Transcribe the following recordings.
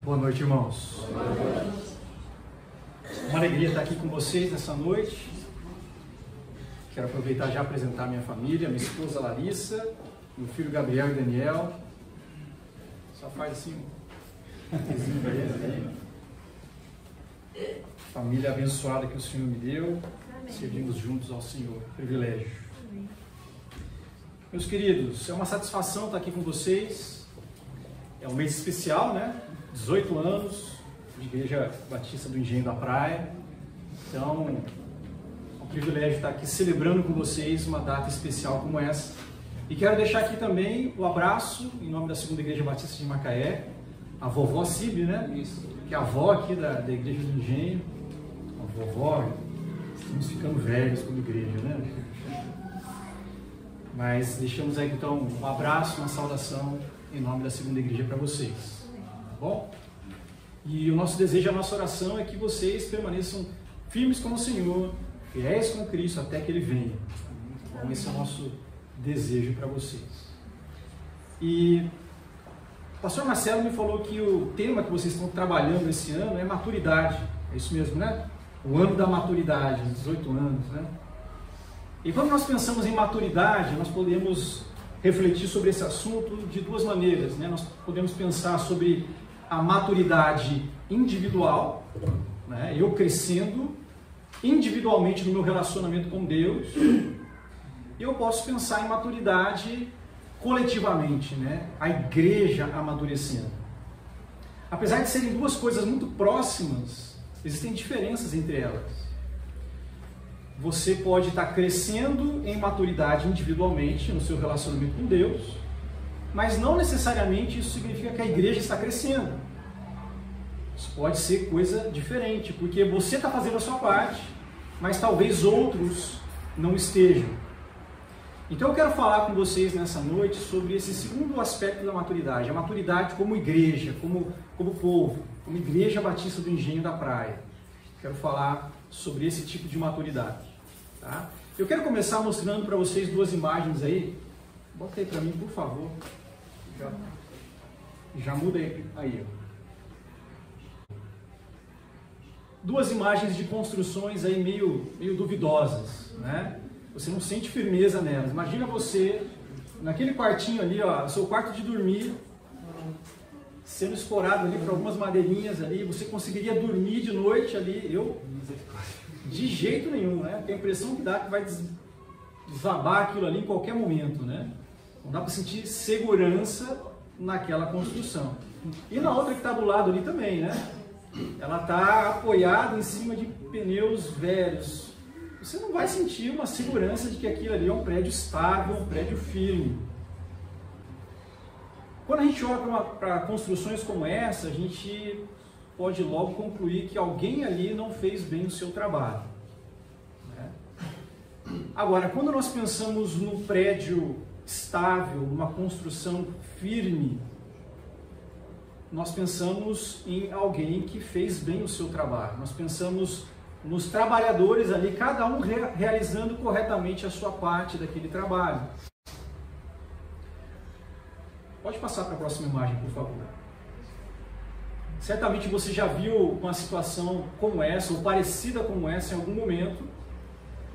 Boa noite, irmãos. Uma alegria estar aqui com vocês nessa noite. Quero aproveitar já apresentar minha família, minha esposa Larissa, meu filho Gabriel e Daniel. Só faz assim um vizinho para eles aí. Família abençoada que o Senhor me deu. Servimos juntos ao Senhor. Privilégio. Meus queridos, é uma satisfação estar aqui com vocês. É um mês especial, né? 18 anos de Igreja Batista do Engenho da Praia. Então, é um privilégio estar aqui celebrando com vocês uma data especial como essa. E quero deixar aqui também o abraço em nome da Segunda Igreja Batista de Macaé, a vovó Cibe, né? Isso. Que é a avó aqui da Igreja do Engenho. A vovó, estamos ficando velhos como igreja, né? Mas deixamos aí então um abraço, uma saudação em nome da Segunda Igreja para vocês. Bom? E o nosso desejo, a nossa oração é que vocês permaneçam firmes com o Senhor, fiéis com Cristo até que Ele venha. Bom, esse é o nosso desejo para vocês. E o pastor Marcelo me falou que o tema que vocês estão trabalhando esse ano é maturidade. É isso mesmo, né? O ano da maturidade, 18 anos, né? E quando nós pensamos em maturidade, nós podemos refletir sobre esse assunto de duas maneiras, né? Nós podemos pensar sobre a maturidade individual, né? Eu crescendo individualmente no meu relacionamento com Deus, e eu posso pensar em maturidade coletivamente, né? A igreja amadurecendo. Apesar de serem duas coisas muito próximas, existem diferenças entre elas. Você pode estar crescendo em maturidade individualmente no seu relacionamento com Deus, mas não necessariamente isso significa que a igreja está crescendo. Isso pode ser coisa diferente, porque você está fazendo a sua parte, mas talvez outros não estejam. Então eu quero falar com vocês nessa noite sobre esse segundo aspecto da maturidade, a maturidade como igreja, como povo, como Igreja Batista do Engenho da Praia. Quero falar sobre esse tipo de maturidade. Tá? Eu quero começar mostrando para vocês duas imagens aí. Bota aí para mim, por favor. Já muda aí. Duas imagens de construções aí meio duvidosas, né? Você não sente firmeza nelas. Imagina você naquele quartinho ali, ó, seu quarto de dormir, sendo escorado ali por algumas madeirinhas ali. Você conseguiria dormir de noite ali? Eu, de jeito nenhum, né? Tem a impressão que dá que vai desabar aquilo ali em qualquer momento, né? Não dá para sentir segurança naquela construção. E na outra que está do lado ali também, né? Ela está apoiada em cima de pneus velhos. Você não vai sentir uma segurança de que aquilo ali é um prédio estável, um prédio firme. Quando a gente olha para construções como essa, a gente pode logo concluir que alguém ali não fez bem o seu trabalho, né? Agora, quando nós pensamos num prédio estável, numa construção firme, nós pensamos em alguém que fez bem o seu trabalho. Nós pensamos nos trabalhadores ali, cada um realizando corretamente a sua parte daquele trabalho. Pode passar para a próxima imagem, por favor. Certamente você já viu uma situação como essa, ou parecida como essa em algum momento,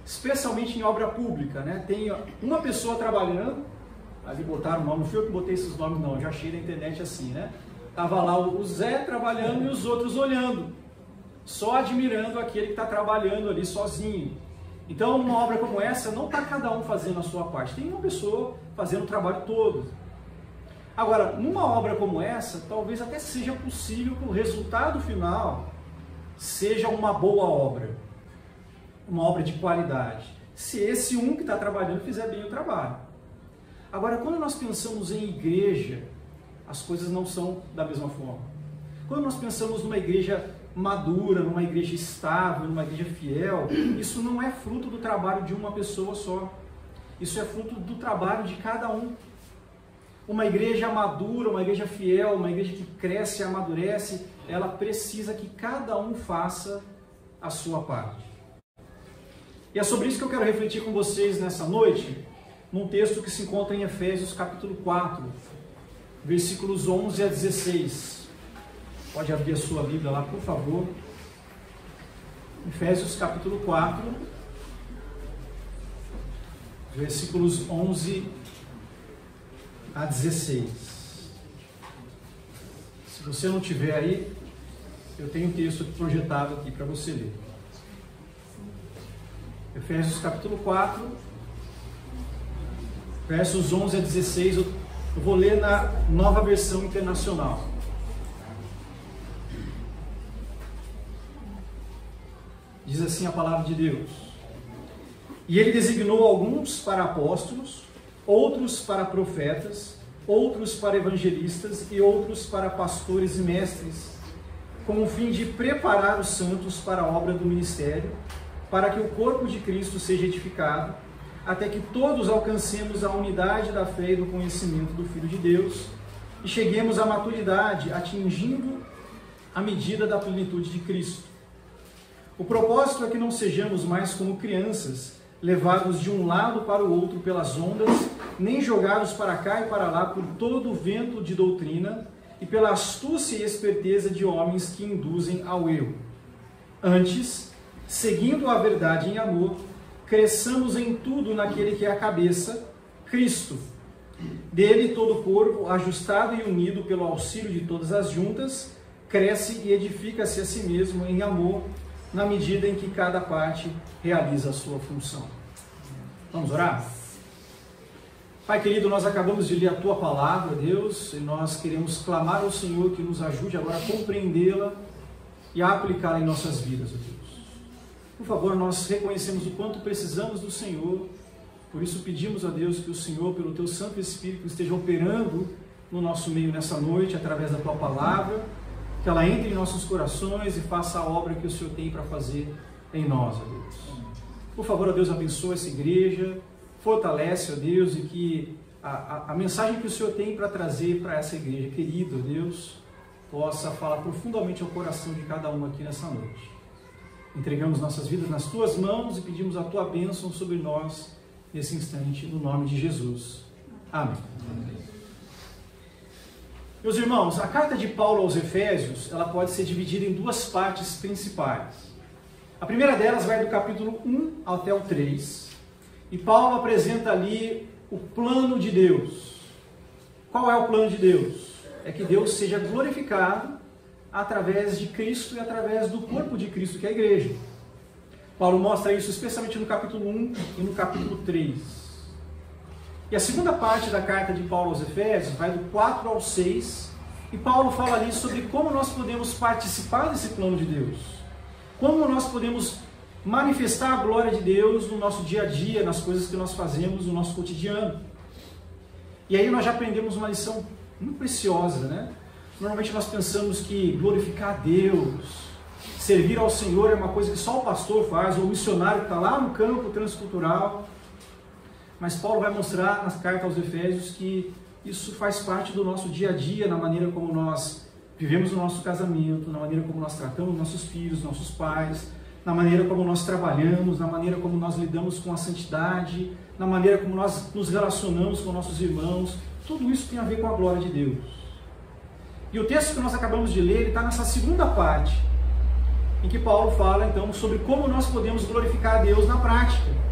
especialmente em obra pública, né? Tem uma pessoa trabalhando, ali botaram o nome, não fui eu que botei esses nomes não, eu já achei na internet assim, né? Tava lá o Zé trabalhando e os outros olhando, só admirando aquele que está trabalhando ali sozinho. Então, numa obra como essa, não está cada um fazendo a sua parte, tem uma pessoa fazendo o trabalho todo. Agora, numa obra como essa, talvez até seja possível que o resultado final seja uma boa obra, uma obra de qualidade, se esse um que está trabalhando fizer bem o trabalho. Agora, quando nós pensamos em igreja, as coisas não são da mesma forma. Quando nós pensamos numa igreja madura, numa igreja estável, numa igreja fiel, isso não é fruto do trabalho de uma pessoa só. Isso é fruto do trabalho de cada um. Uma igreja madura, uma igreja fiel, uma igreja que cresce e amadurece, ela precisa que cada um faça a sua parte. E é sobre isso que eu quero refletir com vocês nessa noite, num texto que se encontra em Efésios capítulo 4, versículos 11 a 16. Pode abrir a sua Bíblia lá, por favor. Efésios capítulo 4, versículos 11 a 16. Se você não tiver aí, eu tenho um texto projetado aqui para você ler. Efésios capítulo 4, versos 11 a 16, eu vou ler na Nova Versão Internacional. Diz assim a palavra de Deus: E ele designou alguns para apóstolos, outros para profetas, outros para evangelistas e outros para pastores e mestres, com o fim de preparar os santos para a obra do ministério, para que o corpo de Cristo seja edificado, até que todos alcancemos a unidade da fé e do conhecimento do Filho de Deus e cheguemos à maturidade, atingindo a medida da plenitude de Cristo. O propósito é que não sejamos mais como crianças, levados de um lado para o outro pelas ondas, nem jogados para cá e para lá por todo o vento de doutrina e pela astúcia e esperteza de homens que induzem ao erro. Antes, seguindo a verdade em amor, cresçamos em tudo naquele que é a cabeça, Cristo. Dele todo o corpo, ajustado e unido pelo auxílio de todas as juntas, cresce e edifica-se a si mesmo em amor, na medida em que cada parte realiza a sua função. Vamos orar? Pai querido, nós acabamos de ler a Tua palavra, Deus, e nós queremos clamar ao Senhor que nos ajude agora a compreendê-la e a aplicá-la em nossas vidas, ó Deus. Por favor, nós reconhecemos o quanto precisamos do Senhor, por isso pedimos a Deus que o Senhor, pelo Teu Santo Espírito, esteja operando no nosso meio nessa noite, através da Tua palavra, que ela entre em nossos corações e faça a obra que o Senhor tem para fazer em nós, ó Deus. Por favor, ó Deus, abençoa essa igreja, fortalece, ó Deus, e que a mensagem que o Senhor tem para trazer para essa igreja querida, ó Deus, possa falar profundamente ao coração de cada um aqui nessa noite. Entregamos nossas vidas nas Tuas mãos e pedimos a Tua bênção sobre nós nesse instante, no nome de Jesus. Amém. Amém. Meus irmãos, a carta de Paulo aos Efésios, ela pode ser dividida em duas partes principais. A primeira delas vai do capítulo 1 até o 3, e Paulo apresenta ali o plano de Deus. Qual é o plano de Deus? É que Deus seja glorificado através de Cristo e através do corpo de Cristo, que é a igreja. Paulo mostra isso especialmente no capítulo 1 e no capítulo 3. E a segunda parte da carta de Paulo aos Efésios vai do 4 ao 6, e Paulo fala ali sobre como nós podemos participar desse plano de Deus, como nós podemos manifestar a glória de Deus no nosso dia a dia, nas coisas que nós fazemos no nosso cotidiano. E aí nós já aprendemos uma lição muito preciosa, né? Normalmente nós pensamos que glorificar a Deus, servir ao Senhor é uma coisa que só o pastor faz, ou o missionário que está lá no campo transcultural. Mas Paulo vai mostrar nas cartas aos Efésios que isso faz parte do nosso dia a dia, na maneira como nós vivemos o nosso casamento, na maneira como nós tratamos nossos filhos, nossos pais, na maneira como nós trabalhamos, na maneira como nós lidamos com a santidade, na maneira como nós nos relacionamos com nossos irmãos. Tudo isso tem a ver com a glória de Deus. E o texto que nós acabamos de ler, ele está nessa segunda parte, em que Paulo fala então sobre como nós podemos glorificar a Deus na prática.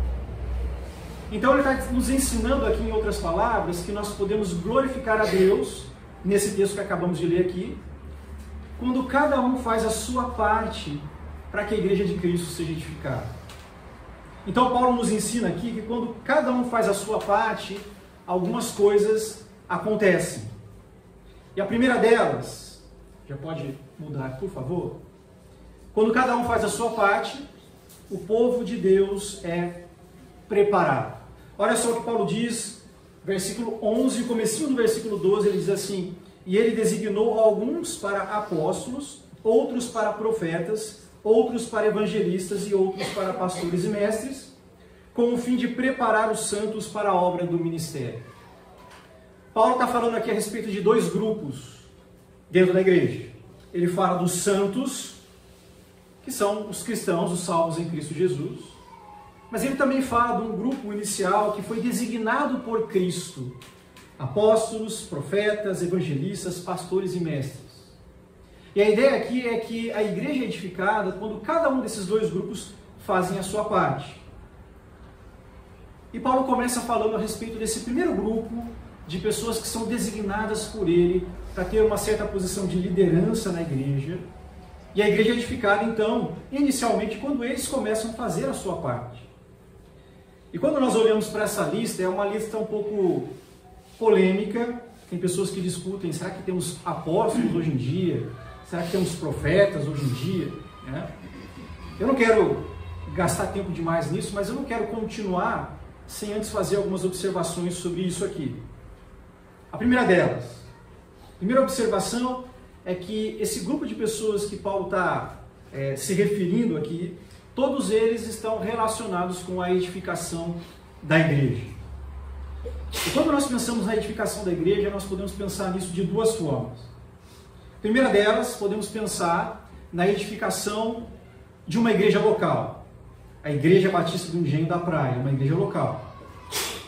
Então ele está nos ensinando aqui, em outras palavras, que nós podemos glorificar a Deus, nesse texto que acabamos de ler aqui, quando cada um faz a sua parte para que a igreja de Cristo seja edificada. Então Paulo nos ensina aqui que quando cada um faz a sua parte, algumas coisas acontecem. E a primeira delas, já pode mudar, por favor? Quando cada um faz a sua parte, o povo de Deus é preparado. Olha só o que Paulo diz, versículo 11, comecinho do versículo 12, ele diz assim: E ele designou alguns para apóstolos, outros para profetas, outros para evangelistas e outros para pastores e mestres, com o fim de preparar os santos para a obra do ministério. Paulo está falando aqui a respeito de dois grupos dentro da igreja. Ele fala dos santos, que são os cristãos, os salvos em Cristo Jesus. Mas ele também fala de um grupo inicial que foi designado por Cristo: apóstolos, profetas, evangelistas, pastores e mestres. E a ideia aqui é que a igreja é edificada quando cada um desses dois grupos fazem a sua parte. E Paulo começa falando a respeito desse primeiro grupo de pessoas que são designadas por ele para ter uma certa posição de liderança na igreja. E a igreja é edificada, então, inicialmente, quando eles começam a fazer a sua parte. E quando nós olhamos para essa lista, é uma lista um pouco polêmica. Tem pessoas que discutem, será que temos apóstolos hoje em dia? Será que temos profetas hoje em dia? Eu não quero gastar tempo demais nisso, mas eu não quero continuar sem antes fazer algumas observações sobre isso aqui. A primeira delas, a primeira observação é que esse grupo de pessoas que Paulo está se referindo aqui, todos eles estão relacionados com a edificação da igreja. E quando nós pensamos na edificação da igreja, nós podemos pensar nisso de duas formas. A primeira delas, podemos pensar na edificação de uma igreja local. A Igreja Batista do Engenho da Praia, uma igreja local.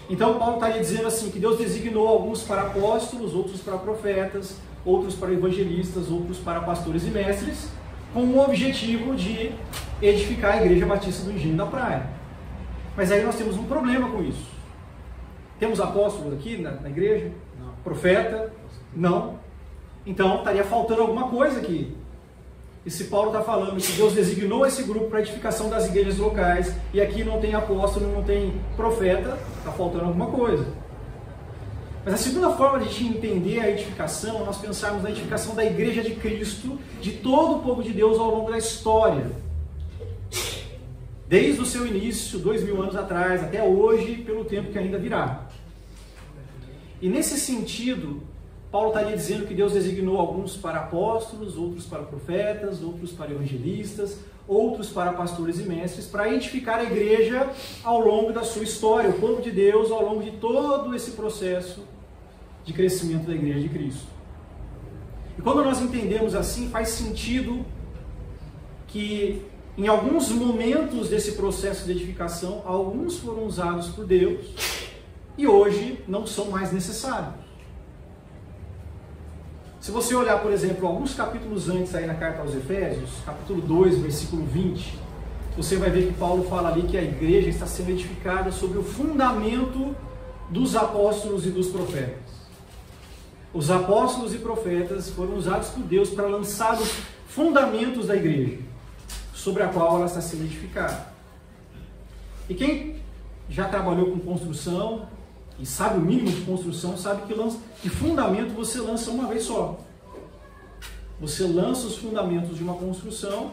Então Paulo está dizendo assim, que Deus designou alguns para apóstolos, outros para profetas, outros para evangelistas, outros para pastores e mestres, com o objetivo de edificar a Igreja Batista do Engenho da Praia. Mas aí nós temos um problema com isso. Temos apóstolos aqui na igreja? Não. Profeta? Não. Então estaria faltando alguma coisa aqui. E se Paulo está falando que Deus designou esse grupo para a edificação das igrejas locais, e aqui não tem apóstolo, não tem profeta, está faltando alguma coisa. Mas a segunda forma de a gente entender a edificação é nós pensarmos na edificação da igreja de Cristo, de todo o povo de Deus ao longo da história. Desde o seu início, 2000 anos atrás, até hoje, pelo tempo que ainda virá. E nesse sentido, Paulo estaria dizendo que Deus designou alguns para apóstolos, outros para profetas, outros para evangelistas, outros para pastores e mestres, para edificar a igreja ao longo da sua história, o povo de Deus ao longo de todo esse processo de crescimento da igreja de Cristo. E quando nós entendemos assim, faz sentido que em alguns momentos desse processo de edificação, alguns foram usados por Deus e hoje não são mais necessários. Se você olhar, por exemplo, alguns capítulos antes aí na carta aos Efésios, capítulo 2, versículo 20, você vai ver que Paulo fala ali que a igreja está sendo edificada sobre o fundamento dos apóstolos e dos profetas. Os apóstolos e profetas foram usados por Deus para lançar os fundamentos da igreja, sobre a qual ela está sendo edificada. E quem já trabalhou com construção e sabe o mínimo de construção, sabe que fundamento você lança uma vez só. Você lança os fundamentos de uma construção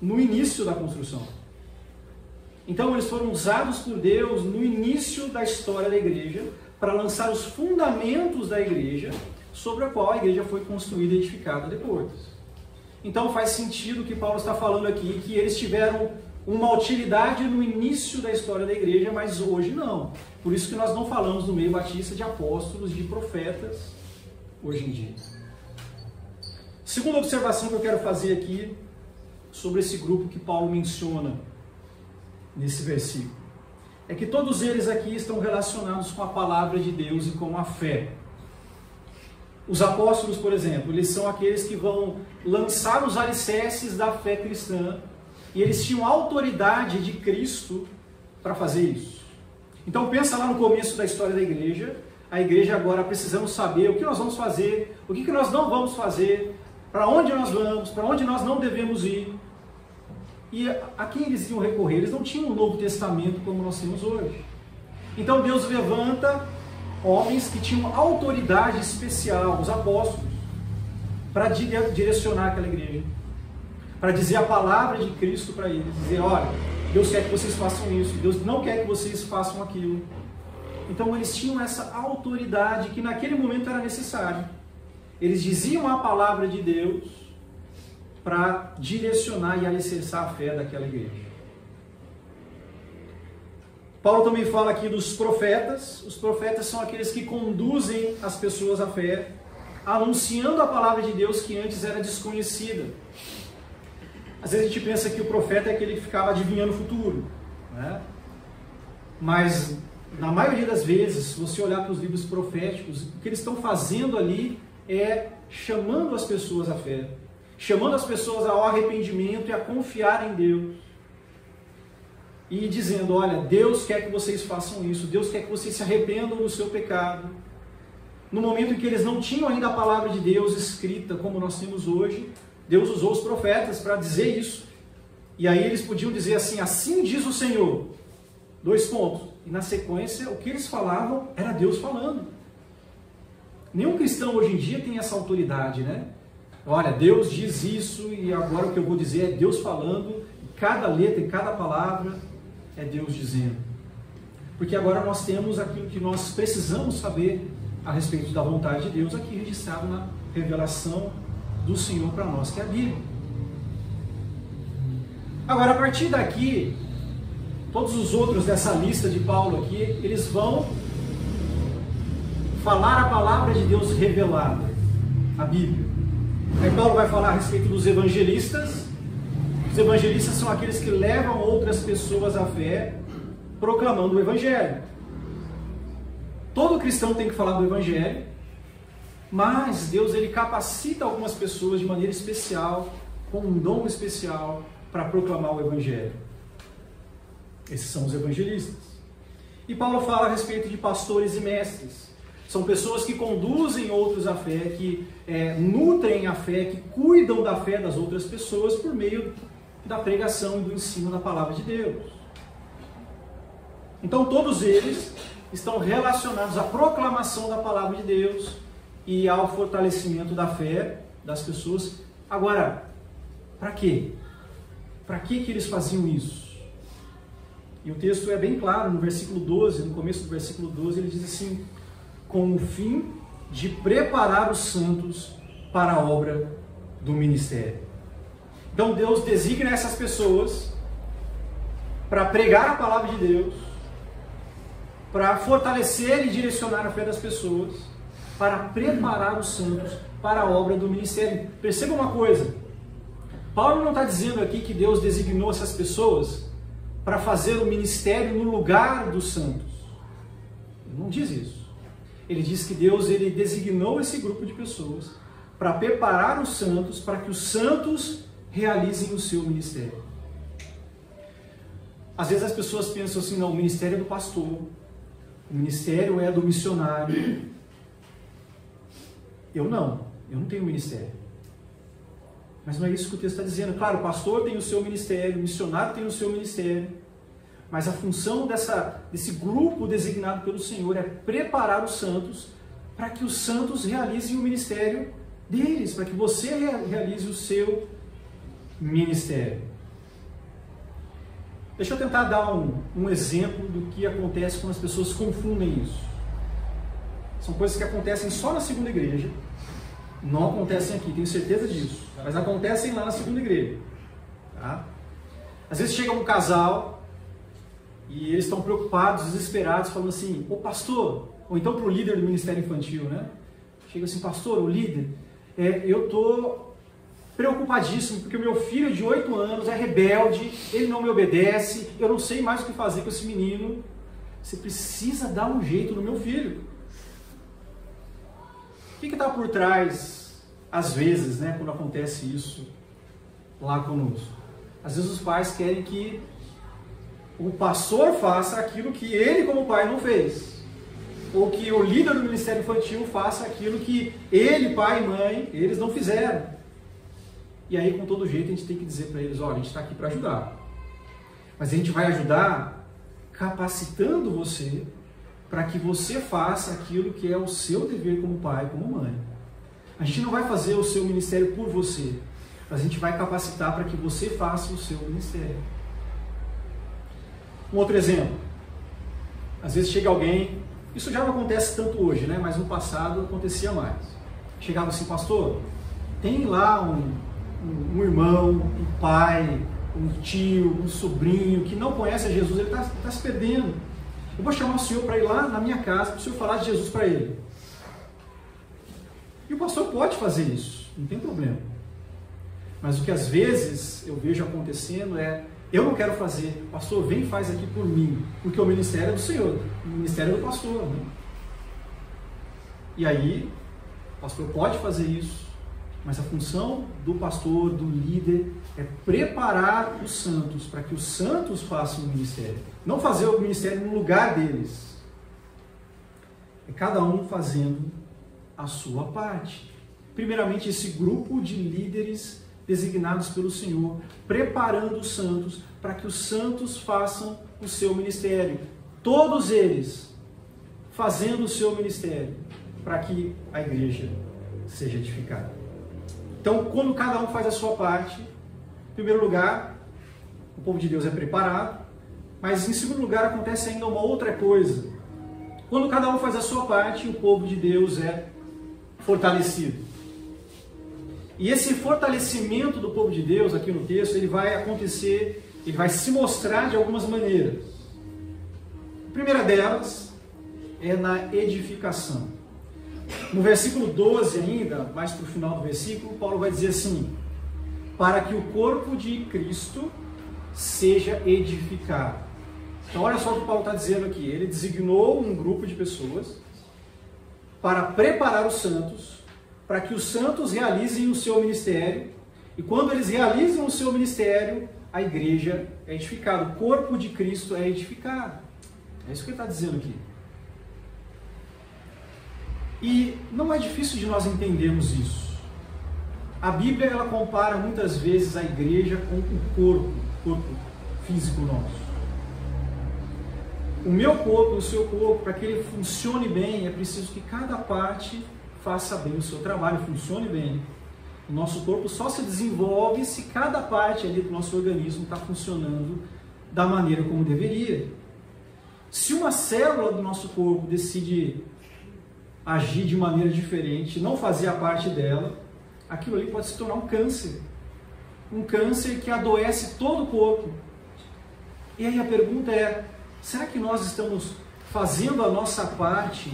no início da construção. Então eles foram usados por Deus no início da história da igreja para lançar os fundamentos da igreja, sobre a qual a igreja foi construída e edificada depois. Então faz sentido que Paulo está falando aqui, que eles tiveram uma utilidade no início da história da igreja, mas hoje não. Por isso que nós não falamos no meio batista de apóstolos, de profetas, hoje em dia. Segunda observação que eu quero fazer aqui, sobre esse grupo que Paulo menciona nesse versículo, é que todos eles aqui estão relacionados com a palavra de Deus e com a fé. Os apóstolos, por exemplo, eles são aqueles que vão lançar os alicerces da fé cristã, e eles tinham autoridade de Cristo para fazer isso. Então pensa lá no começo da história da igreja, a igreja agora precisamos saber o que nós vamos fazer, o que nós não vamos fazer, para onde nós vamos, para onde nós não devemos ir. E a quem eles iam recorrer? Eles não tinham um Novo Testamento como nós temos hoje. Então Deus levanta homens que tinham autoridade especial, os apóstolos, para direcionar aquela igreja, para dizer a palavra de Cristo para eles, dizer, olha, Deus quer que vocês façam isso, Deus não quer que vocês façam aquilo. Então eles tinham essa autoridade que naquele momento era necessária. Eles diziam a palavra de Deus para direcionar e alicerçar a fé daquela igreja. Paulo também fala aqui dos profetas. Os profetas são aqueles que conduzem as pessoas à fé, anunciando a palavra de Deus que antes era desconhecida. Às vezes a gente pensa que o profeta é aquele que ficava adivinhando o futuro, né? Mas na maioria das vezes, se você olhar para os livros proféticos, o que eles estão fazendo ali é chamando as pessoas à fé. chamando as pessoas ao arrependimento e a confiar em Deus. E dizendo, olha, Deus quer que vocês façam isso, Deus quer que vocês se arrependam do seu pecado. No momento em que eles não tinham ainda a palavra de Deus escrita como nós temos hoje, Deus usou os profetas para dizer isso. E aí eles podiam dizer assim, assim diz o Senhor. 2 pontos. E na sequência, o que eles falavam era Deus falando. Nenhum cristão hoje em dia tem essa autoridade, né? Olha, Deus diz isso e agora o que eu vou dizer é Deus falando. Cada letra e cada palavra é Deus dizendo. Porque agora nós temos aquilo que nós precisamos saber a respeito da vontade de Deus aqui registrado na revelação do Senhor para nós, que é a Bíblia. Agora, a partir daqui, todos os outros dessa lista de Paulo aqui, eles vão falar a palavra de Deus revelada, a Bíblia. Aí Paulo vai falar a respeito dos evangelistas. Os evangelistas são aqueles que levam outras pessoas à fé, proclamando o Evangelho. Todo cristão tem que falar do Evangelho, mas Deus ele capacita algumas pessoas de maneira especial, com um dom especial, para proclamar o Evangelho. Esses são os evangelistas. E Paulo fala a respeito de pastores e mestres. São pessoas que conduzem outros à fé, que nutrem a fé, que cuidam da fé das outras pessoas por meio da pregação e do ensino da palavra de Deus. Então todos eles estão relacionados à proclamação da palavra de Deus e ao fortalecimento da fé das pessoas. Agora, para quê? Para que eles faziam isso? E o texto é bem claro, no versículo 12, no começo do versículo 12, ele diz assim, com o fim de preparar os santos para a obra do ministério. Então Deus designa essas pessoas para pregar a palavra de Deus, para fortalecer e direcionar a fé das pessoas, para preparar os santos para a obra do ministério. Perceba uma coisa, Paulo não está dizendo aqui que Deus designou essas pessoas para fazer o ministério no lugar dos santos. Ele não diz isso. Ele diz que Deus ele designou esse grupo de pessoas para preparar os santos, para que os santos realizem o seu ministério. Às vezes as pessoas pensam assim, não, o ministério é do pastor, o ministério é do missionário. Eu não tenho ministério. Mas não é isso que o texto está dizendo. Claro, o pastor tem o seu ministério, o missionário tem o seu ministério, mas a função desse grupo designado pelo Senhor é preparar os santos para que os santos realizem o ministério deles, para que você realize o seu ministério. Deixa eu tentar dar um exemplo do que acontece quando as pessoas confundem isso. São coisas que acontecem só na segunda igreja, não acontecem aqui, tenho certeza disso, mas acontecem lá na segunda igreja. Tá? Às vezes chega um casal e eles estão preocupados, desesperados, falando assim, ô pastor, ou então para o líder do ministério infantil, né? Chega assim, pastor, o líder, eu estou preocupadíssimo, porque o meu filho de 8 anos é rebelde, ele não me obedece, eu não sei mais o que fazer com esse menino. Você precisa dar um jeito no meu filho. O que está por trás, às vezes, né, quando acontece isso lá conosco? Às vezes os pais querem que o pastor faça aquilo que ele, como pai, não fez. Ou que o líder do ministério infantil faça aquilo que ele, pai e mãe, eles não fizeram. E aí, com todo jeito, a gente tem que dizer para eles, olha, a gente está aqui para ajudar. Mas a gente vai ajudar capacitando você para que você faça aquilo que é o seu dever como pai, como mãe. A gente não vai fazer o seu ministério por você, mas a gente vai capacitar para que você faça o seu ministério. Um outro exemplo. Às vezes chega alguém, isso já não acontece tanto hoje, né? Mas no passado acontecia mais. Chegava assim, pastor, tem lá um irmão, um pai, um tio, um sobrinho que não conhece a Jesus, ele está se perdendo. Eu vou chamar o senhor para ir lá na minha casa para o senhor falar de Jesus para ele. E o pastor pode fazer isso, não tem problema. Mas o que às vezes eu vejo acontecendo eu não quero fazer, pastor, vem e faz aqui por mim, porque o ministério é do Senhor, o ministério é do pastor. Né? E aí, o pastor pode fazer isso, Mas a função do pastor, do líder, é preparar os santos para que os santos façam o ministério. Não fazer o ministério no lugar deles. É cada um fazendo a sua parte. Primeiramente, esse grupo de líderes designados pelo Senhor, preparando os santos para que os santos façam o seu ministério. Todos eles fazendo o seu ministério para que a igreja seja edificada. Então, quando cada um faz a sua parte, em primeiro lugar, o povo de Deus é preparado, mas em segundo lugar acontece ainda uma outra coisa. Quando cada um faz a sua parte, o povo de Deus é fortalecido. E esse fortalecimento do povo de Deus, aqui no texto, ele vai acontecer, ele vai se mostrar de algumas maneiras. A primeira delas é na edificação. No versículo 12 ainda, mais para o final do versículo, Paulo vai dizer assim: para que o corpo de Cristo seja edificado. Então olha só o que Paulo está dizendo aqui. Ele designou um grupo de pessoas para preparar os santos, para que os santos realizem o seu ministério, e quando eles realizam o seu ministério, a igreja é edificada, o corpo de Cristo é edificado. É isso que ele está dizendo aqui. E não é difícil de nós entendermos isso. A Bíblia, ela compara muitas vezes a igreja com o corpo físico nosso. O meu corpo, o seu corpo, para que ele funcione bem, é preciso que cada parte faça bem o seu trabalho, funcione bem. O nosso corpo só se desenvolve se cada parte ali do nosso organismo está funcionando da maneira como deveria. Se uma célula do nosso corpo decide agir de maneira diferente, não fazer a parte dela, aquilo ali pode se tornar um câncer. Um câncer que adoece todo o corpo. E aí a pergunta é, será que nós estamos fazendo a nossa parte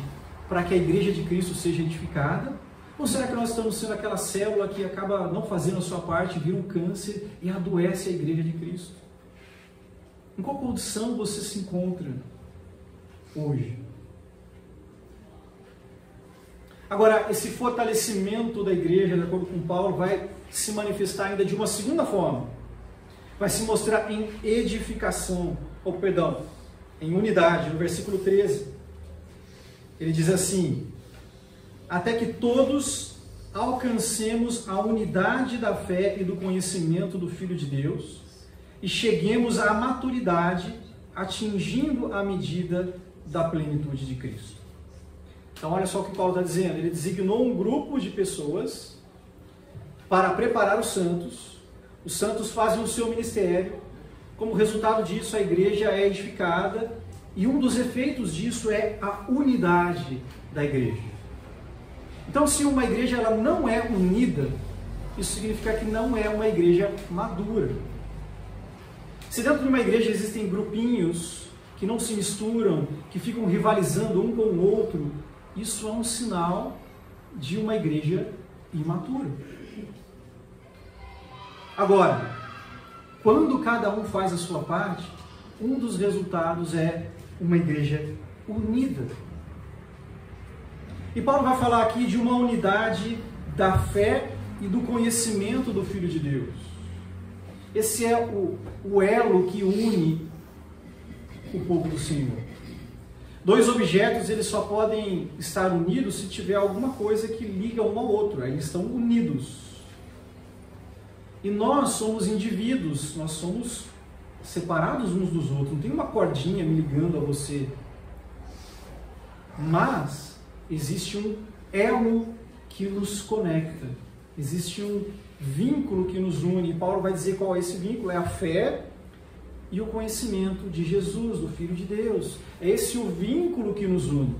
para que a igreja de Cristo seja edificada? Ou será que nós estamos sendo aquela célula que acaba não fazendo a sua parte, vira um câncer e adoece a igreja de Cristo? Em qual condição você se encontra hoje? Agora, esse fortalecimento da igreja, de acordo com Paulo, vai se manifestar ainda de uma segunda forma. Vai se mostrar em edificação, em unidade, no versículo 13. Ele diz assim: até que todos alcancemos a unidade da fé e do conhecimento do Filho de Deus e cheguemos à maturidade, atingindo a medida da plenitude de Cristo. Então olha só o que Paulo está dizendo. Ele designou um grupo de pessoas para preparar os santos fazem o seu ministério, como resultado disso a igreja é edificada, e um dos efeitos disso é a unidade da igreja. Então, se uma igreja ela não é unida, isso significa que não é uma igreja madura. Se dentro de uma igreja existem grupinhos que não se misturam, que ficam rivalizando um com o outro, isso é um sinal de uma igreja imatura. Agora, quando cada um faz a sua parte, um dos resultados é uma igreja unida. E Paulo vai falar aqui de uma unidade da fé e do conhecimento do Filho de Deus. Esse é o elo que une o povo do Senhor. Dois objetos, eles só podem estar unidos se tiver alguma coisa que liga um ao outro. Aí eles estão unidos. E nós somos indivíduos, nós somos separados uns dos outros. Não tem uma cordinha me ligando a você. Mas existe um elo que nos conecta. Existe um vínculo que nos une. E Paulo vai dizer qual é esse vínculo. É a fé e o conhecimento de Jesus, do Filho de Deus. É esse o vínculo que nos une.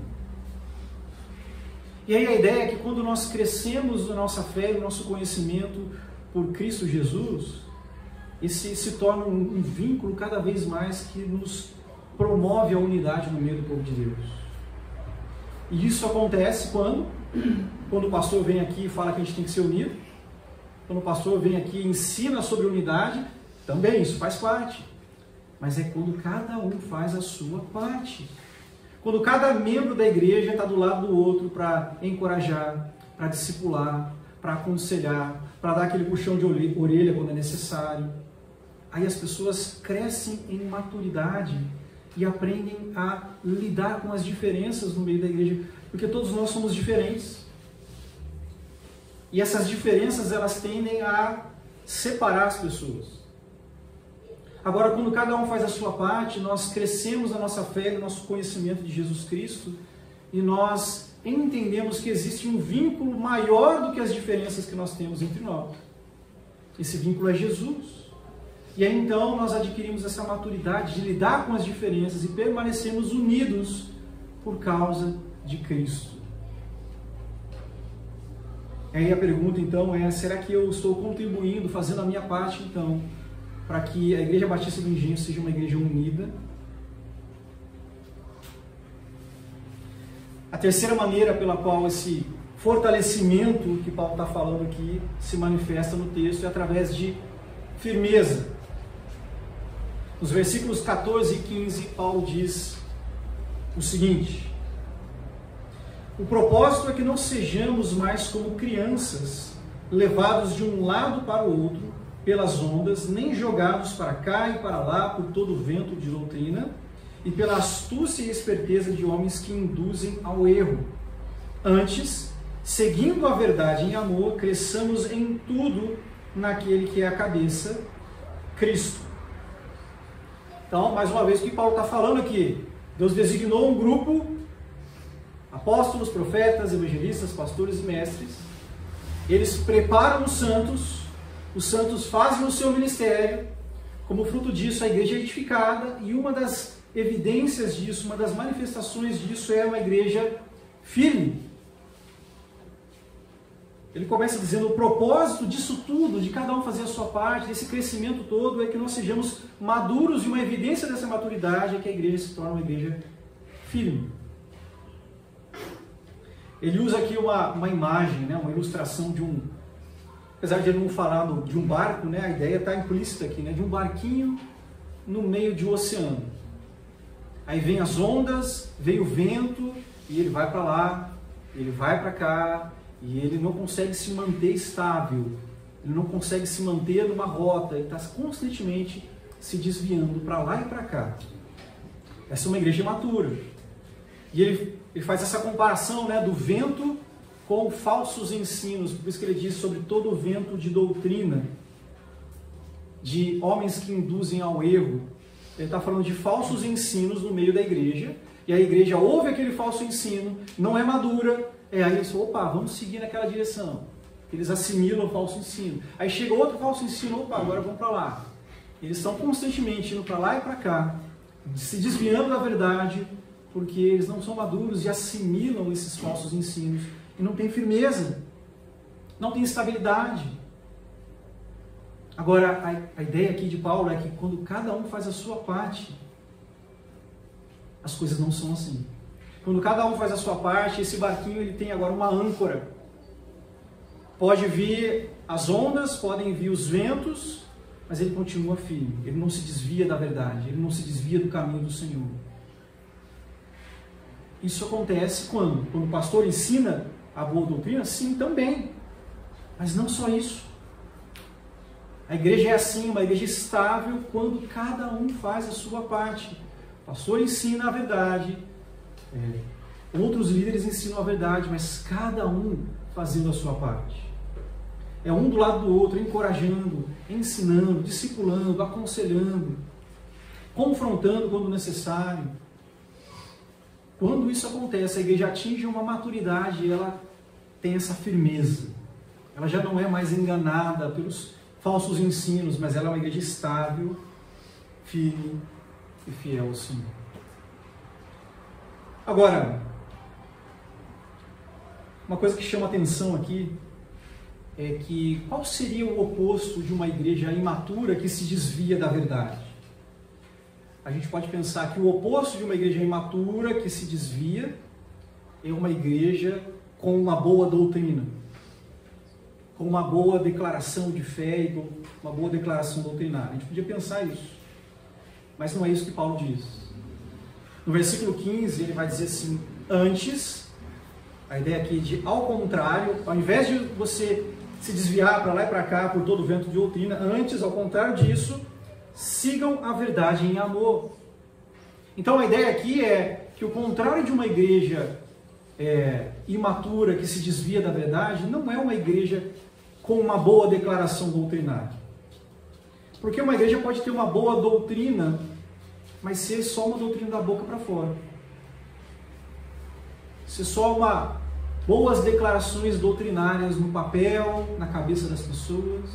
E aí a ideia é que quando nós crescemos na nossa fé e no nosso conhecimento por Cristo Jesus, esse se torna um vínculo cada vez mais que nos promove a unidade no meio do povo de Deus. E isso acontece quando o pastor vem aqui e fala que a gente tem que ser unido, quando o pastor vem aqui e ensina sobre unidade, também isso faz parte. Mas é quando cada um faz a sua parte. Quando cada membro da igreja está do lado do outro para encorajar, para discipular, para aconselhar, para dar aquele puxão de orelha quando é necessário. Aí as pessoas crescem em maturidade e aprendem a lidar com as diferenças no meio da igreja, porque todos nós somos diferentes. E essas diferenças, elas tendem a separar as pessoas. Agora, quando cada um faz a sua parte, nós crescemos na nossa fé, no nosso conhecimento de Jesus Cristo, e nós entendemos que existe um vínculo maior do que as diferenças que nós temos entre nós. Esse vínculo é Jesus. E aí então nós adquirimos essa maturidade de lidar com as diferenças e permanecemos unidos por causa de Cristo. E aí a pergunta então é, será que eu estou contribuindo, fazendo a minha parte então, para que a Igreja Batista do Engenho seja uma igreja unida? A terceira maneira pela qual esse fortalecimento que Paulo está falando aqui se manifesta no texto é através de firmeza. Nos versículos 14 e 15, Paulo diz o seguinte: o propósito é que não sejamos mais como crianças, levados de um lado para o outro pelas ondas, nem jogados para cá e para lá por todo o vento de doutrina, e pela astúcia e esperteza de homens que induzem ao erro. Antes, seguindo a verdade em amor, cresçamos em tudo naquele que é a cabeça, Cristo. Então, mais uma vez, o que Paulo está falando aqui? Deus designou um grupo, apóstolos, profetas, evangelistas, pastores e mestres. Eles preparam os santos fazem o seu ministério. Como fruto disso, a igreja é edificada, e uma das evidências disso, uma das manifestações disso é uma igreja firme. Ele começa dizendo: o propósito disso tudo, de cada um fazer a sua parte, desse crescimento todo, é que nós sejamos maduros, e uma evidência dessa maturidade é que a igreja se torna uma igreja firme. Ele usa aqui uma imagem, né, uma ilustração de apesar de ele não falar de um barco, né, a ideia está implícita aqui, né, de um barquinho no meio de um oceano. Aí vem as ondas, vem o vento, e ele vai para lá, ele vai para cá, e ele não consegue se manter estável, ele não consegue se manter numa rota, ele está constantemente se desviando para lá e para cá. Essa é uma igreja matura. E ele faz essa comparação, né, do vento com falsos ensinos, por isso que ele diz sobre todo o vento de doutrina, de homens que induzem ao erro. Ele está falando de falsos ensinos no meio da igreja, e a igreja ouve aquele falso ensino, não é madura, aí eles falam: opa, vamos seguir naquela direção. Eles assimilam o falso ensino. Aí chega outro falso ensino: opa, agora vamos para lá. Eles estão constantemente indo para lá e para cá, se desviando da verdade, porque eles não são maduros e assimilam esses falsos ensinos, e não tem firmeza, não tem estabilidade. Agora, a ideia aqui de Paulo é que quando cada um faz a sua parte, as coisas não são assim. Quando cada um faz a sua parte, esse barquinho ele tem agora uma âncora. Pode vir as ondas, podem vir os ventos, mas ele continua firme. Ele não se desvia da verdade, ele não se desvia do caminho do Senhor. Isso acontece quando? Quando o pastor ensina a boa doutrina? Sim, também. Mas não só isso. A igreja é assim, uma igreja estável, quando cada um faz a sua parte. O pastor ensina a verdade, outros líderes ensinam a verdade, mas cada um fazendo a sua parte. É um do lado do outro, encorajando, ensinando, discipulando, aconselhando, confrontando quando necessário. Quando isso acontece, a igreja atinge uma maturidade e ela tem essa firmeza. Ela já não é mais enganada pelos falsos ensinos, mas ela é uma igreja estável, firme e fiel ao Senhor. Agora, uma coisa que chama atenção aqui é que qual seria o oposto de uma igreja imatura que se desvia da verdade? A gente pode pensar que o oposto de uma igreja imatura que se desvia é uma igreja com uma boa doutrina, com uma boa declaração de fé e uma boa declaração doutrinária. A gente podia pensar isso, mas não é isso que Paulo diz. No versículo 15 ele vai dizer assim: antes, a ideia aqui de ao contrário, ao invés de você se desviar para lá e para cá por todo vento de doutrina. Antes, ao contrário disso, sigam a verdade em amor. Então a ideia aqui é que o contrário de uma igreja imatura que se desvia da verdade não é uma igreja com uma boa declaração doutrinária. Porque uma igreja pode ter uma boa doutrina, mas ser só uma doutrina da boca para fora. Ser só boas declarações doutrinárias no papel, na cabeça das pessoas.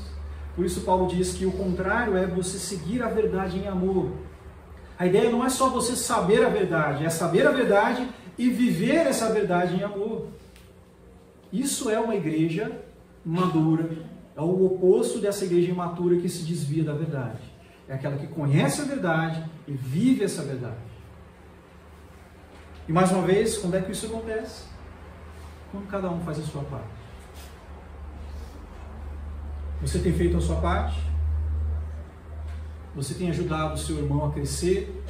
Por isso Paulo diz que o contrário é você seguir a verdade em amor. A ideia não é só você saber a verdade, é saber a verdade e viver essa verdade em amor. Isso é uma igreja madura, é o oposto dessa igreja imatura que se desvia da verdade. É aquela que conhece a verdade e vive essa verdade. E mais uma vez, quando é que isso acontece? Quando cada um faz a sua parte. Você tem feito a sua parte? Você tem ajudado o seu irmão a crescer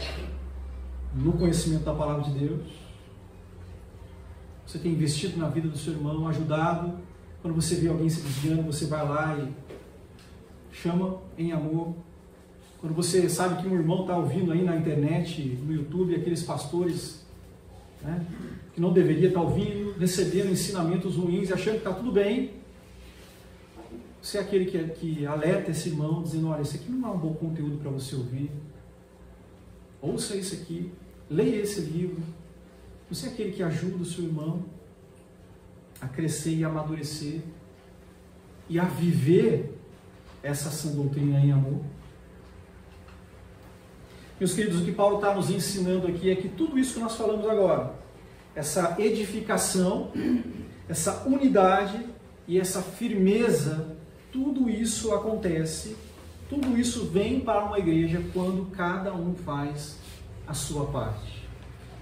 no conhecimento da palavra de Deus? Você tem investido na vida do seu irmão, ajudado? Quando você vê alguém se desviando, você vai lá e chama em amor. Quando você sabe que um irmão está ouvindo aí na internet, no YouTube, aqueles pastores, né, que não deveria estar ouvindo, recebendo ensinamentos ruins e achando que está tudo bem, você é aquele que alerta esse irmão, dizendo, olha, isso aqui não é um bom conteúdo para você ouvir. Ouça isso aqui, leia esse livro. Você é aquele que ajuda o seu irmão a crescer e amadurecer e a viver essa sã doutrina em amor. Meus queridos, o que Paulo está nos ensinando aqui é que tudo isso que nós falamos agora, essa edificação, essa unidade e essa firmeza, tudo isso acontece, tudo isso vem para uma igreja quando cada um faz a sua parte.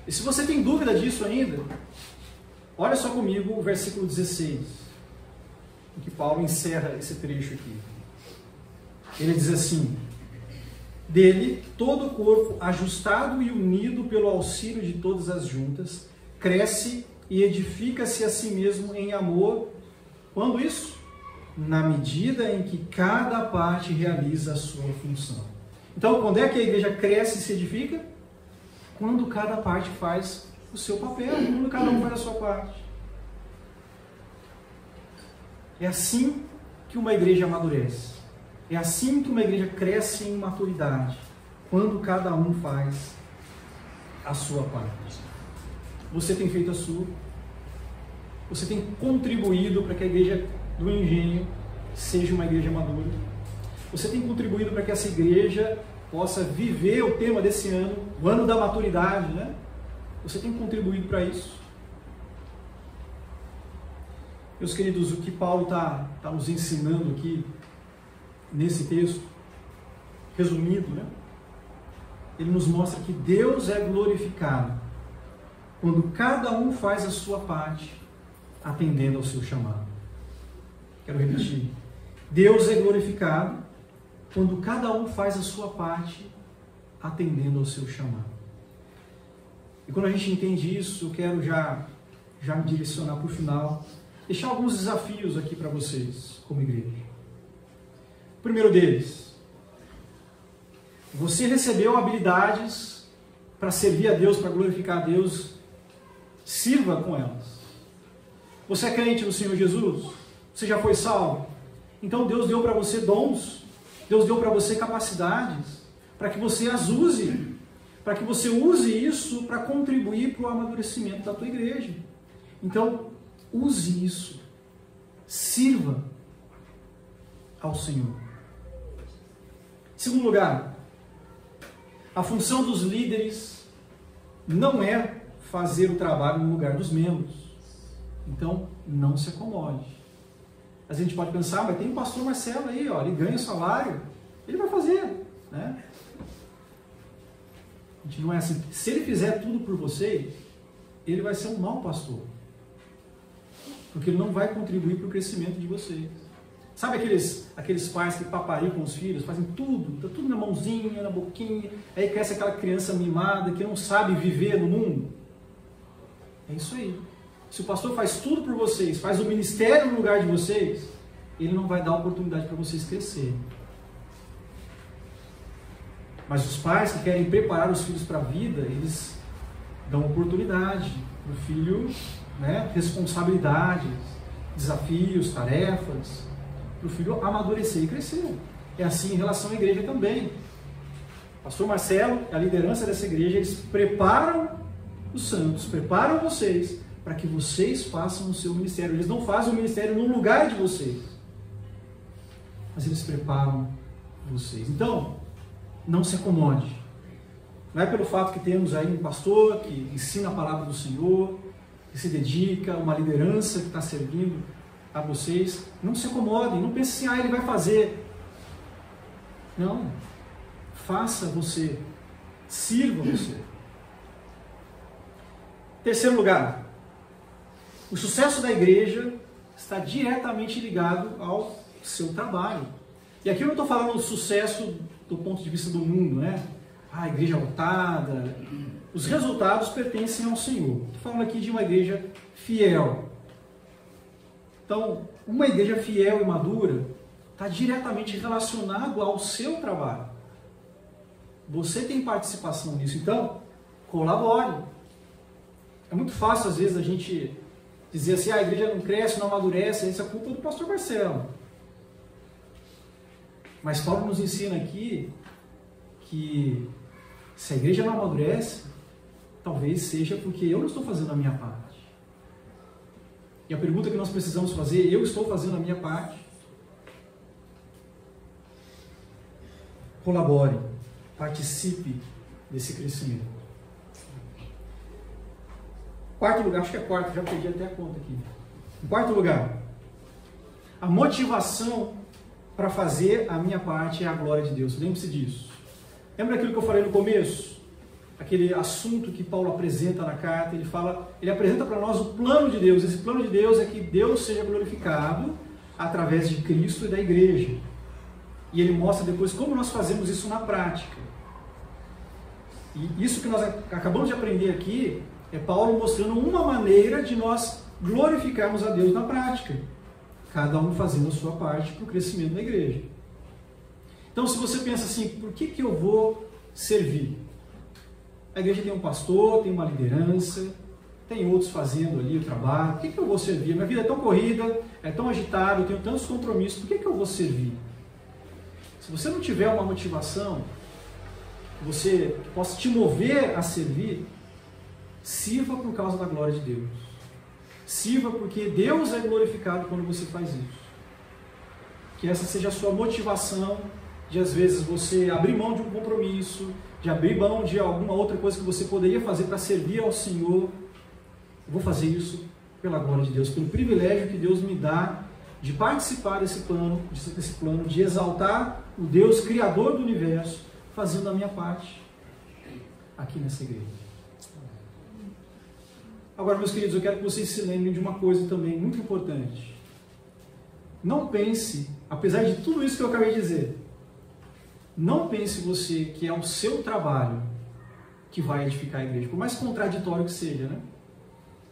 E se você tem dúvida disso ainda, olha só comigo o versículo 16, em que Paulo encerra esse trecho aqui. Ele diz assim: dele, todo o corpo, ajustado e unido pelo auxílio de todas as juntas, cresce e edifica-se a si mesmo em amor. Quando isso? Na medida em que cada parte realiza a sua função. Então, quando é que a igreja cresce e se edifica? Quando cada parte faz o seu papel, quando cada um faz a sua parte. É assim que uma igreja amadurece. É assim que uma igreja cresce em maturidade, quando cada um faz a sua parte. Você tem feito a sua, você tem contribuído para que a igreja do Engenho seja uma igreja madura. Você tem contribuído para que essa igreja possa viver o tema desse ano, o ano da maturidade, né? Você tem contribuído para isso. Meus queridos, o que Paulo está nos ensinando aqui, nesse texto, resumido, né? Ele nos mostra que Deus é glorificado quando cada um faz a sua parte, atendendo ao seu chamado. Quero repetir. Deus é glorificado quando cada um faz a sua parte, atendendo ao seu chamado. E quando a gente entende isso, eu quero já me direcionar para o final, deixar alguns desafios aqui para vocês, como igreja. O primeiro deles: você recebeu habilidades para servir a Deus, para glorificar a Deus, sirva com elas. Você é crente no Senhor Jesus? Você já foi salvo? Então Deus deu para você dons, Deus deu para você capacidades, para que você as use, para que você use isso para contribuir para o amadurecimento da tua igreja. Então, use isso, sirva ao Senhor. Segundo lugar, a função dos líderes não é fazer o trabalho no lugar dos membros. Então, não se acomode. A gente pode pensar, mas tem o pastor Marcelo aí, ó, ele ganha salário, ele vai fazer, né? A gente não é assim. Se ele fizer tudo por vocês, ele vai ser um mau pastor. Porque ele não vai contribuir para o crescimento de vocês. Sabe aqueles pais que paparicam os filhos, fazem tudo, tá tudo na mãozinha, na boquinha, aí cresce aquela criança mimada que não sabe viver no mundo? É isso aí. Se o pastor faz tudo por vocês, faz o ministério no lugar de vocês, ele não vai dar oportunidade para vocês crescerem. Mas os pais que querem preparar os filhos para a vida, eles dão oportunidade para o filho, né, responsabilidades, desafios, tarefas, para o filho amadurecer e crescer. É assim em relação à igreja também. O pastor Marcelo, a liderança dessa igreja, eles preparam os santos, preparam vocês para que vocês façam o seu ministério. Eles não fazem o ministério no lugar de vocês, mas eles preparam vocês. Então, não se acomode. Não é pelo fato que temos aí um pastor que ensina a palavra do Senhor, que se dedica, uma liderança que está servindo a vocês. Não se acomodem, não pense assim, ele vai fazer. Não. Faça você. Sirva você. Terceiro lugar. O sucesso da igreja está diretamente ligado ao seu trabalho. E aqui eu não estou falando do sucesso do ponto de vista do mundo, né? A igreja lotada. Os resultados pertencem ao Senhor. Estou falando aqui de uma igreja fiel. Então, uma igreja fiel e madura está diretamente relacionado ao seu trabalho. Você tem participação nisso, então colabore. É muito fácil às vezes a gente dizer assim, a igreja não cresce, não amadurece, isso é culpa do pastor Marcelo. Mas Paulo nos ensina aqui que se a igreja não amadurece, talvez seja porque eu não estou fazendo a minha parte. E a pergunta que nós precisamos fazer, eu estou fazendo a minha parte? Colabore, participe desse crescimento. Quarto lugar, acho que é quarto, já perdi até a conta aqui. Em quarto lugar, a motivação para fazer a minha parte é a glória de Deus. Lembre-se disso. Lembra aquilo que eu falei no começo? Aquele assunto que Paulo apresenta na carta, ele apresenta para nós o plano de Deus. Esse plano de Deus é que Deus seja glorificado através de Cristo e da igreja. E ele mostra depois como nós fazemos isso na prática. E isso que nós acabamos de aprender aqui é Paulo mostrando uma maneira de nós glorificarmos a Deus na prática. Cada um fazendo a sua parte para o crescimento da igreja. Então, se você pensa assim, por que eu vou servir? A igreja tem um pastor, tem uma liderança, tem outros fazendo ali o trabalho. Por que eu vou servir? Minha vida é tão corrida, é tão agitada, eu tenho tantos compromissos, por que eu vou servir? Se você não tiver uma motivação, que possa te mover a servir, sirva por causa da glória de Deus. Sirva porque Deus é glorificado quando você faz isso. Que essa seja a sua motivação de, às vezes, você abrir mão de um compromisso, de abrir mão de alguma outra coisa que você poderia fazer para servir ao Senhor. Eu vou fazer isso pela glória de Deus, pelo privilégio que Deus me dá de participar desse plano, de exaltar o Deus Criador do Universo, fazendo a minha parte aqui nessa igreja. Agora, meus queridos, eu quero que vocês se lembrem de uma coisa também muito importante. Não pense, apesar de tudo isso que eu acabei de dizer, não pense você que é o seu trabalho que vai edificar a igreja, por mais contraditório que seja, né?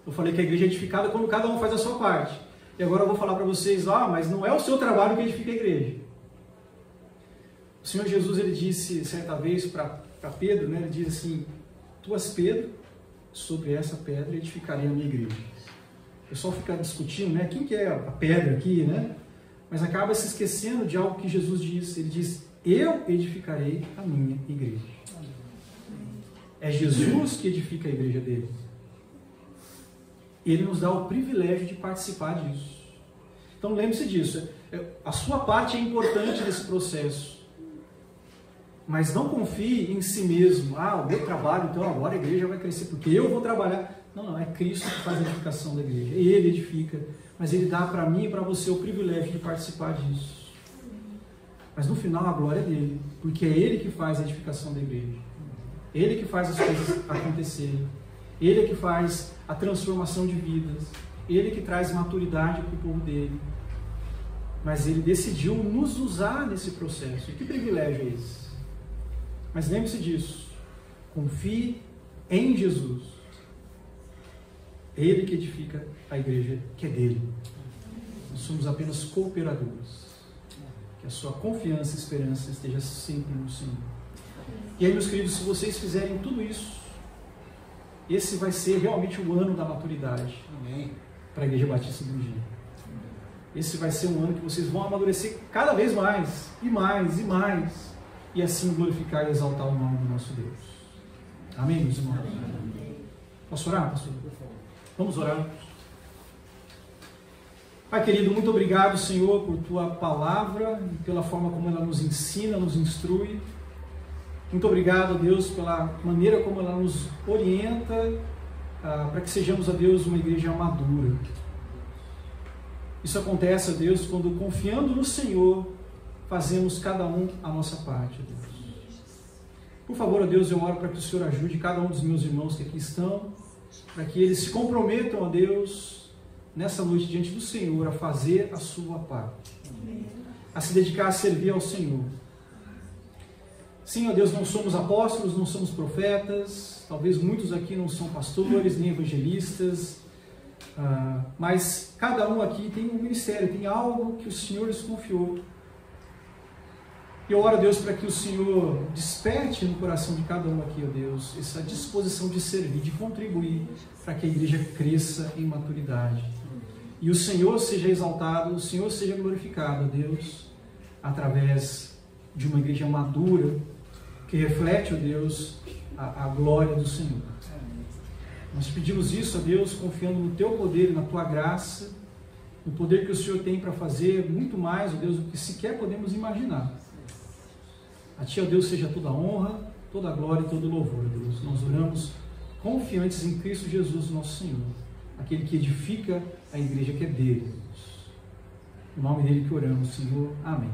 Eu falei que a igreja é edificada quando cada um faz a sua parte. E agora eu vou falar para vocês, mas não é o seu trabalho que edifica a igreja. O Senhor Jesus, ele disse certa vez para Pedro, né? Ele diz assim, tu és Pedro, sobre essa pedra edificarei a minha igreja. O pessoal fica discutindo, né? Quem que é a pedra aqui, né? Mas acaba se esquecendo de algo que Jesus disse. Ele diz, eu edificarei a minha igreja. É Jesus que edifica a igreja dele. Ele nos dá o privilégio de participar disso. Então lembre-se disso. A sua parte é importante nesse processo. Mas não confie em si mesmo. O meu trabalho, então agora a igreja vai crescer porque eu vou trabalhar. Não, é Cristo que faz a edificação da igreja. Ele edifica, mas Ele dá para mim e para você o privilégio de participar disso. Mas no final a glória é dele, porque é Ele que faz a edificação da igreja. Ele que faz as coisas acontecerem. Ele é que faz a transformação de vidas. Ele que traz maturidade para o povo dele. Mas Ele decidiu nos usar nesse processo. E que privilégio é esse? Mas lembre-se disso. Confie em Jesus. Ele que edifica a igreja que é dele. nós somos apenas cooperadores. Que a sua confiança e esperança esteja sempre no Senhor. E aí, meus queridos, se vocês fizerem tudo isso, esse vai ser realmente o ano da maturidade. Amém. Para a Igreja Batista do Dia. Esse vai ser um ano que vocês vão amadurecer cada vez mais, e mais, e mais, e assim glorificar e exaltar o nome do nosso Deus. Amém, meus irmãos? Posso orar, pastor? Vamos orar. Pai querido, muito obrigado, Senhor, por Tua palavra e pela forma como ela nos ensina, nos instrui. Muito obrigado, Deus, pela maneira como ela nos orienta para que sejamos, a Deus, uma igreja madura. Isso acontece, a Deus, quando, confiando no Senhor, fazemos cada um a nossa parte, Deus. Por favor, a Deus, eu oro para que o Senhor ajude cada um dos meus irmãos que aqui estão, para que eles se comprometam, a Deus, nessa noite diante do Senhor, a fazer a sua parte, a se dedicar a servir ao Senhor. Sim, ó Deus, não somos apóstolos, não somos profetas, talvez muitos aqui não são pastores, nem evangelistas, mas cada um aqui tem um ministério, tem algo que o Senhor lhes confiou. E eu oro, Deus, para que o Senhor desperte no coração de cada um aqui, ó Deus, essa disposição de servir, de contribuir para que a igreja cresça em maturidade. E o Senhor seja exaltado, o Senhor seja glorificado, ó Deus, através de uma igreja madura, que reflete, ó Deus, a glória do Senhor. Nós pedimos isso, ó Deus, confiando no Teu poder e na Tua graça, no poder que o Senhor tem para fazer muito mais, ó Deus, do que sequer podemos imaginar. A Ti, ó Deus, seja toda a honra, toda a glória e todo o louvor, Deus. Nós oramos confiantes em Cristo Jesus, nosso Senhor, aquele que edifica a igreja que é dele, Deus. No nome dele que oramos, Senhor. Amém.